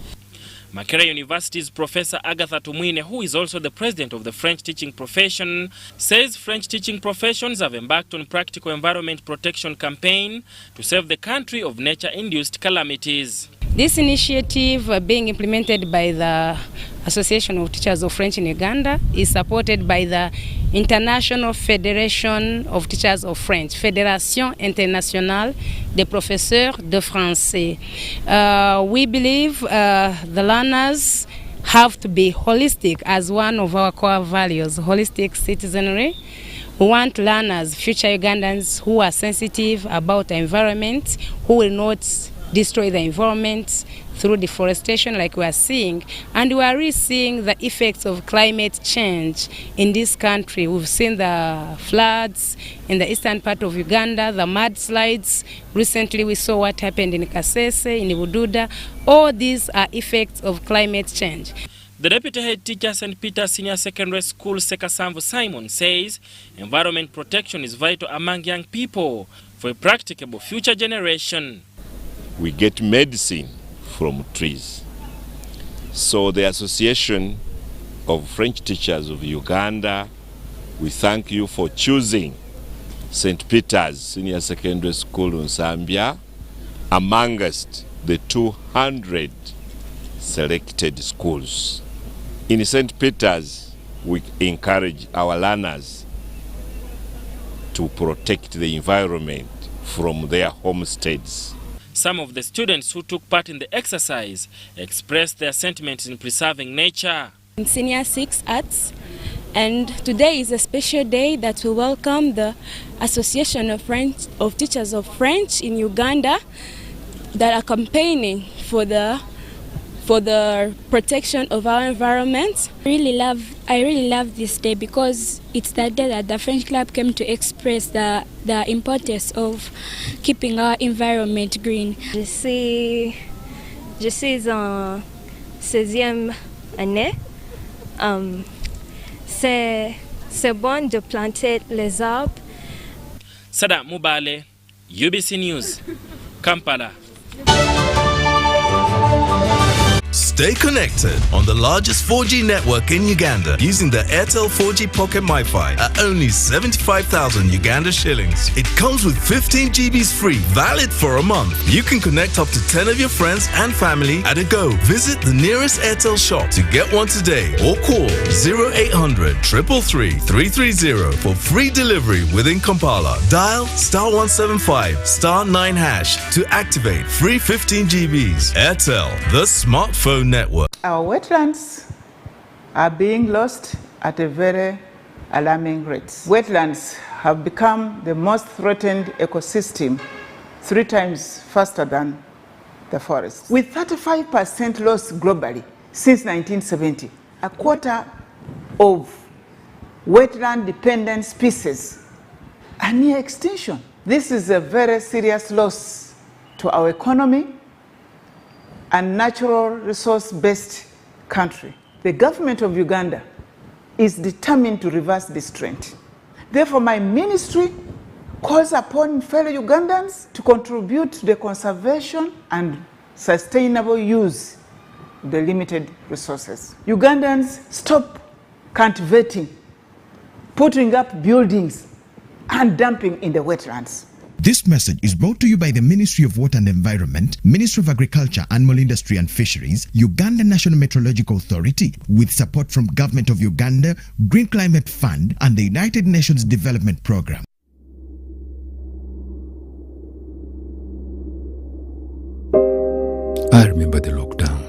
Makerere University's Professor Agatha Tumwine, who is also the president of the French teaching profession, says French teaching professions have embarked on practical environment protection campaign to save the country of nature-induced calamities. This initiative being implemented by the Association of Teachers of French in Uganda is supported by the International Federation of Teachers of French, Fédération Internationale des Professeurs de Français. We believe the learners have to be holistic as one of our core values, holistic citizenry. We want learners, future Ugandans who are sensitive about the environment, who will not destroy the environment through deforestation like we are seeing, and we are really seeing the effects of climate change in this country. We've seen the floods in the eastern part of Uganda, the mudslides. Recently we saw what happened in Kasese, in Bududa. All these are effects of climate change. The deputy head teacher St. Peter's Senior Secondary School, Sekasamvu Simon, says environment protection is vital among young people for a practicable future generation. We get medicine from trees. So the Association of French Teachers of Uganda, we thank you for choosing St. Peter's Senior Secondary School in Zambia amongst the 200 selected schools. In St. Peter's, we encourage our learners to protect the environment from their homesteads. Some of the students who took part in the exercise expressed their sentiments in preserving nature. In Senior 6 Arts, and today is a special day that we welcome the Association of Teachers of French in Uganda that are campaigning for the protection of our environment. I really love this day because it's the day that the French Club came to express the importance of keeping our environment green. Je suis en 16e année. C'est bon de planter les arbres. Sada Mubale, UBC News, Kampala. Stay connected on the largest 4G network in Uganda using the Airtel 4G Pocket MiFi at only 75,000 Uganda shillings. It comes with 15 GBs free, valid for a month. You can connect up to 10 of your friends and family at a go. Visit the nearest Airtel shop to get one today or call 0800 333 330 for free delivery within Kampala. Dial *175 *9# to activate free 15 GBs. Airtel, the smartphone network. Our wetlands are being lost at a very alarming rate. Wetlands have become the most threatened ecosystem 3 times faster than the forest. With 35% loss globally since 1970, a quarter of wetland-dependent species are near extinction. This is a very serious loss to our economy and natural resource-based country. The government of Uganda is determined to reverse this trend. Therefore, my ministry calls upon fellow Ugandans to contribute to the conservation and sustainable use of the limited resources. Ugandans, stop cultivating, putting up buildings, and dumping in the wetlands. This message is brought to you by the Ministry of Water and Environment, Ministry of Agriculture, Animal Industry and Fisheries, Uganda National Meteorological Authority, with support from Government of Uganda, Green Climate Fund, and the United Nations Development Programme. I remember the lockdown,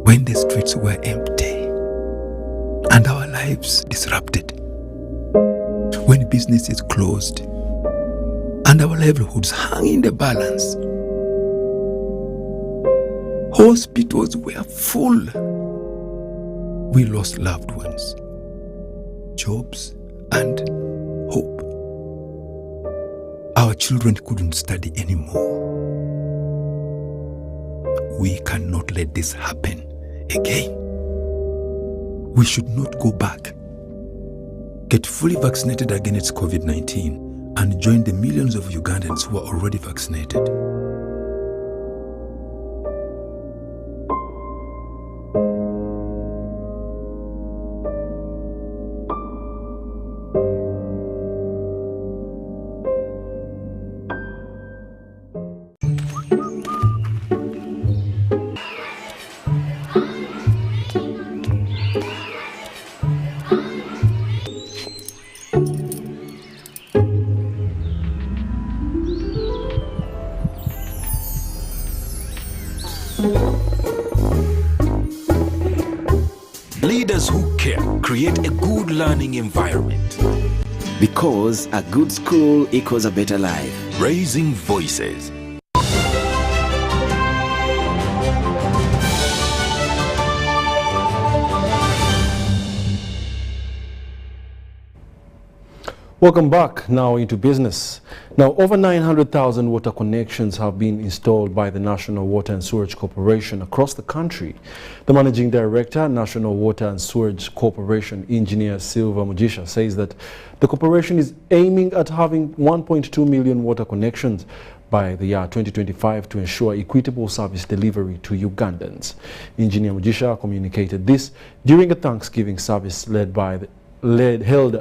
when the streets were empty and our lives disrupted. When businesses closed and our livelihoods hung in the balance. Hospitals were full. We lost loved ones, jobs, and hope. Our children couldn't study anymore. We cannot let this happen again. We should not go back. Get fully vaccinated against COVID-19 and join the millions of Ugandans who are already vaccinated. Leaders who care create a good learning environment. Because a good school equals a better life. Raising voices. Welcome back now into business. Now, over 900,000 water connections have been installed by the National Water and Sewerage Corporation across the country. The Managing Director, National Water and Sewerage Corporation, Engineer Silva Mujisha, says that the corporation is aiming at having 1.2 million water connections by the year 2025 to ensure equitable service delivery to Ugandans. Engineer Mujisha communicated this during a Thanksgiving service held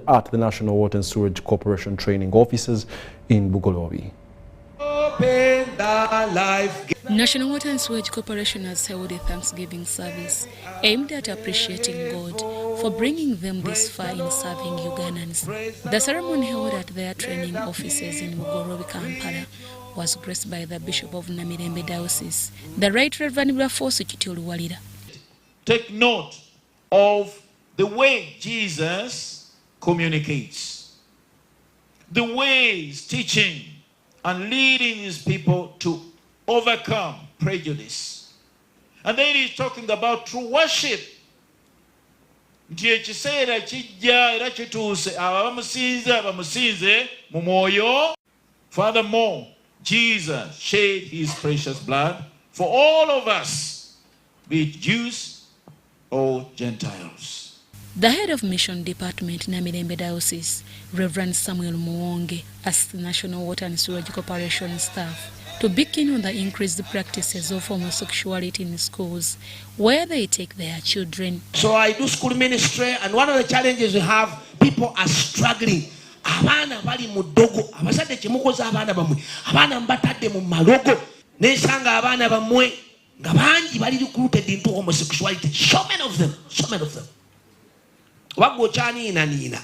at the National Water and Sewerage Corporation training offices in Bugolobi. National Water and Sewerage Corporation has held a Thanksgiving service aimed at appreciating God for bringing them this far in serving Ugandans. The ceremony held at their training offices in Bugolobi, Kampala was graced by the Bishop of Namirembe Diocese, the Right Reverend Rafosu Kitoluwalira. Take note of the way Jesus communicates, the way he's teaching and leading his people to overcome prejudice. And then he's talking about true worship. Furthermore, Jesus shed his precious blood for all of us, be it Jews or Gentiles. The head of Mission Department, Namirembe Diocese, Reverend Samuel Muwonge, asked the National Water and Sewerage Corporation staff to begin on the increased practices of homosexuality in schools where they take their children. So I do school ministry, and one of the challenges we have, people are struggling. Abana bali mudogo, abasade chimukoza abana bamwe, abana mbatade mu malogo, nesanga abana bamwe, ngabanji bali recruited into homosexuality. So many of them. Wagochani inanina.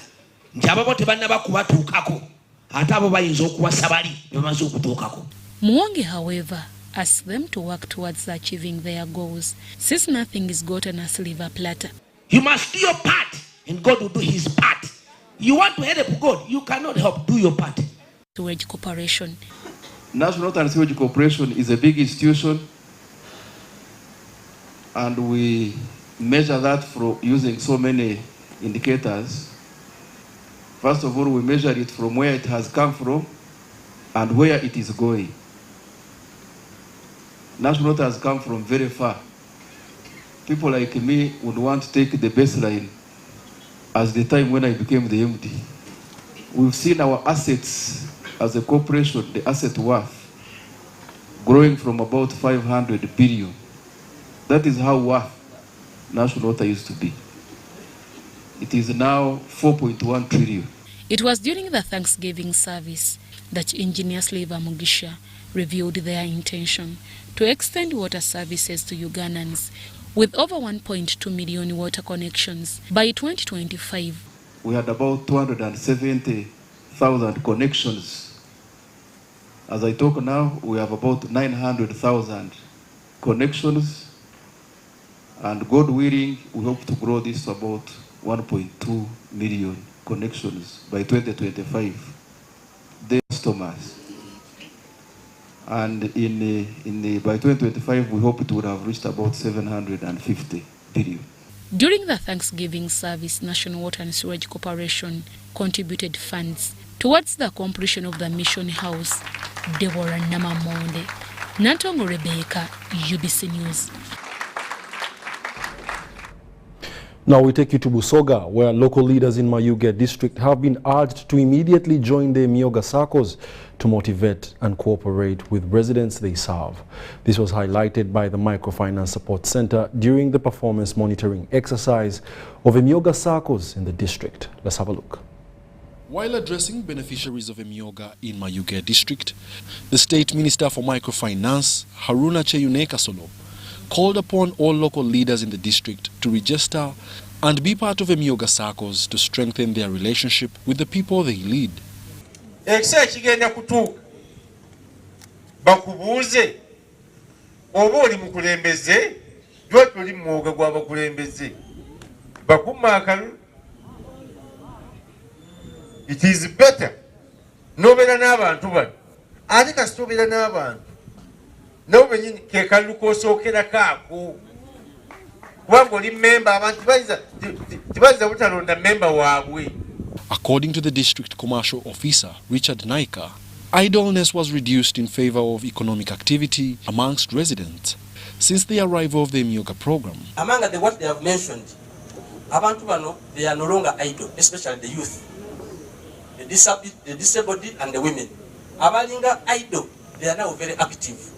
Njababo tebana bakubatukako. Atabo bayinza okuwasabali bamaze okutukako. Muwonge, however, asked them to work towards achieving their goals, since nothing is gotten a silver platter. You must do your part, and God will do his part. You want to help God, you cannot help, do your part. Sewerage Corporation. National Water and Sewerage Corporation is a big institution, and we measure that for using so many indicators. First of all, we measure it from where it has come from and where it is going. National Water has come from very far. People like me would want to take the baseline as the time when I became the MD. We've seen our assets as a corporation, the asset worth, growing from about 500 billion. That is how worth National Water used to be. It is now 4.1 trillion. It was during the Thanksgiving service that Engineer Silva Mugisha revealed their intention to extend water services to Ugandans with over 1.2 million water connections by 2025. We had about 270,000 connections. As I talk now, we have about 900,000 connections, and God willing, we hope to grow this to about 1.2 million connections by 2025. The customers. And by 2025, we hope it would have reached about 750 billion. During the Thanksgiving service, National Water and Sewage Corporation contributed funds towards the completion of the mission house. Deborah Namamonde, Natongo Rebecca, UBC News. Now we take you to Busoga, where local leaders in Emyooga district have been urged to immediately join the Emyooga SACCOs to motivate and cooperate with residents they serve. This was highlighted by the Microfinance Support Center during the performance monitoring exercise of Emyooga SACCOs in the district. Let's have a look. While addressing beneficiaries of Emyooga in Emyooga district, the State Minister for Microfinance, Haruna Cheyune Kasolo, called upon all local leaders in the district to register and be part of Emyooga SACCOs to strengthen their relationship with the people they lead. It is better. Nobela n'abantu bano. Ate kasitobera n'abantu. No benyini kekaluko sokera kako. Wabwo li member abantu tibaza butalonda member waabwe. According to the district commercial officer, Richard Naika, idleness was reduced in favor of economic activity amongst residents since the arrival of the Emyooga program. Among what they have mentioned, abantu bano, they are no longer idle, especially the youth, the disabled and the women. Abalinga idle, they are now very active.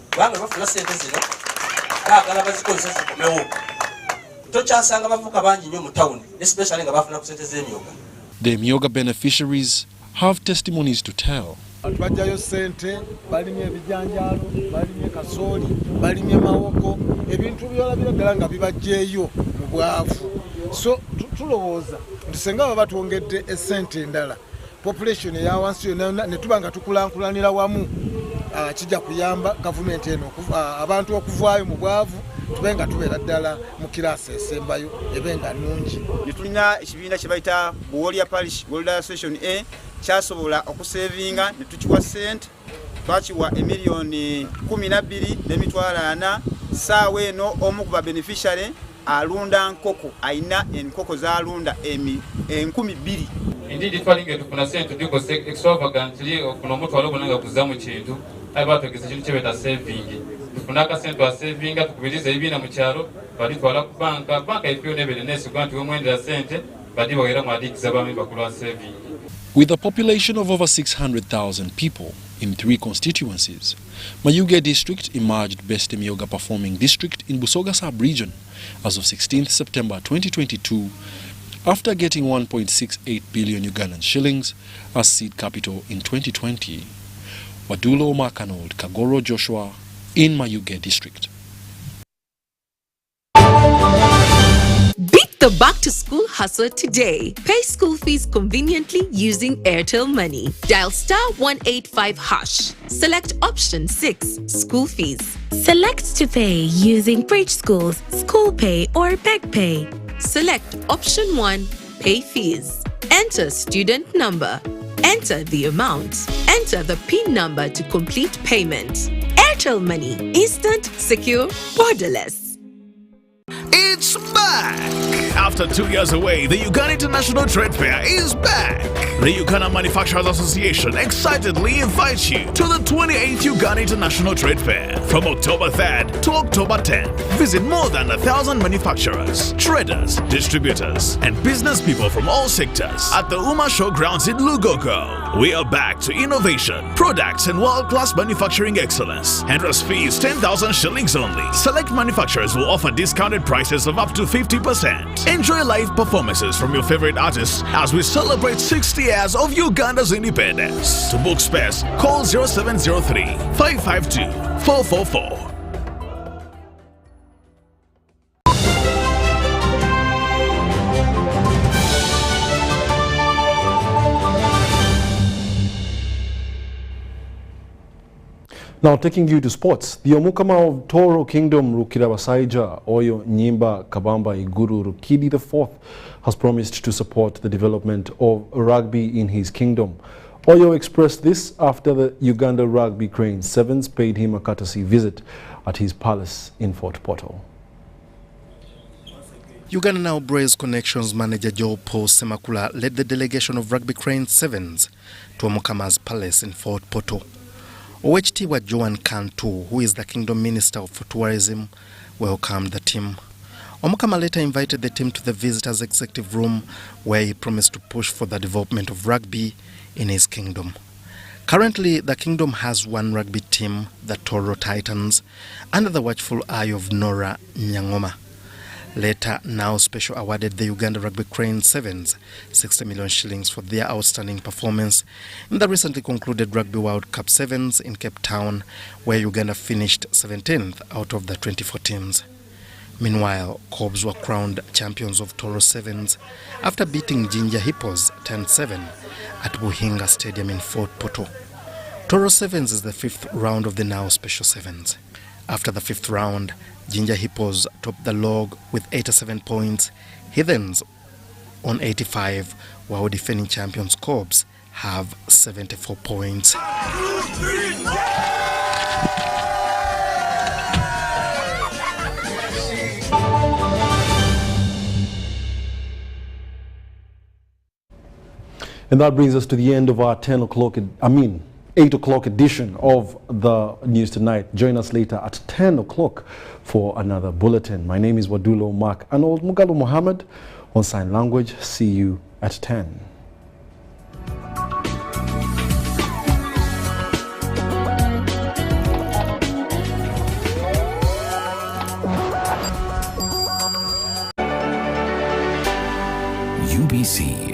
The Emyooga beneficiaries have testimonies to tell. Twajayo sente, balimye ebijanjalo, balimye kasoli, balimye mawoko, ebintu byala biradala nga bibajjeeyo mu bwavu. So tulowooza ntusenga baba twongedde essente endala. Population ya wansi yonna ne tuba nga tukulankulanira wamu kijja kuyamba government eno abantu okuvaayo mu bwavu tubenga tubeera ddala mu kirasi esembayo ebenga nnungi. Tulina ekibiina kye bayita Buwolia Parish World Association A kyasobola okusevinga ne tukiwa ssente twakiwa emiliyoni 12.4 saawa eno omu ku babeneficiary alunda nkoko ayina enkoko zalunda 2,000. Indeed, twalinga tufuna sente tuliko extravagantly okuno omutwalo gonanga kuzamu kintu abatogeza kintu kyebeta saving tufuna akasente wa savinga tukubiriza ebiina mu kyalo balitwala ku banka efiyo nebere nesigwa nti omwendera sente badi bagera mu adikiza bamemba kulwa saving. With a population of over 600,000 people in 3 constituencies, Emyooga district emerged best Emyooga performing district in Busoga sub-region as of 16th September 2022 after getting 1.68 billion Ugandan shillings as seed capital in 2020. Wadulo Makanold Kagoro Joshua in Emyooga district. Beat the back-to-school hustle today. Pay school fees conveniently using Airtel Money. Dial *185#. Select option 6, school fees. Select to pay using Bridge Schools, School Pay or Beg Pay. Select option 1, pay fees. Enter student number. Enter the amount. Enter the PIN number to complete payment. Airtel Money. Instant, secure, borderless. It's back! After 2 years away, the Uganda International Trade Fair is back! The Uganda Manufacturers Association excitedly invites you to the 28th Uganda International Trade Fair from October 3rd to October 10th. Visit more than 1,000 manufacturers, traders, distributors, and business people from all sectors at the Uma Showgrounds in Lugogo. We are back to innovation, products, and world-class manufacturing excellence. Entrance fee is 10,000 shillings only. Select manufacturers will offer discounted prices of up to 50%. Enjoy live performances from your favorite artists as we celebrate 60 years of Uganda's independence. To book space, call 0703 552 444. Now taking you to sports, the Omukama of Toro Kingdom Rukira Basaija Oyo Nyimba Kabamba Iguru Rukidi IV has promised to support the development of rugby in his kingdom. Oyo expressed this after the Uganda Rugby Crane Sevens paid him a courtesy visit at his palace in Fort Portal. Uganda Now Braves Connections manager Joe Paul Semakula led the delegation of Rugby Crane Sevens to Omukama's palace in Fort Portal. Owechitiibwa Joan Kantu, who is the Kingdom Minister for Tourism, welcomed the team. Omukama later invited the team to the visitors' executive room, where he promised to push for the development of rugby in his kingdom. Currently, the kingdom has one rugby team, the Toro Titans, under the watchful eye of Nora Nyangoma. Later, Now Special awarded the Uganda Rugby Crane Sevens 60 million shillings for their outstanding performance in the recently concluded Rugby World Cup Sevens in Cape Town, where Uganda finished 17th out of the 24 teams. Meanwhile, Cobs were crowned champions of Toro Sevens after beating Ginger Hippos 10-7 at Buhinga Stadium in Fort Portal. Toro Sevens is the 5th round of the Now Special Sevens. After the 5th round, Ginger Hippos topped the log with 87 points, Heathens on 85, while defending champions Cobs have 74 points. And that brings us to the end of our 8 o'clock edition of the News Tonight. Join us later at 10 o'clock for another bulletin. My name is Wadulo Mark Arnold Mugalo Mohammed on sign language. See you at 10. UBC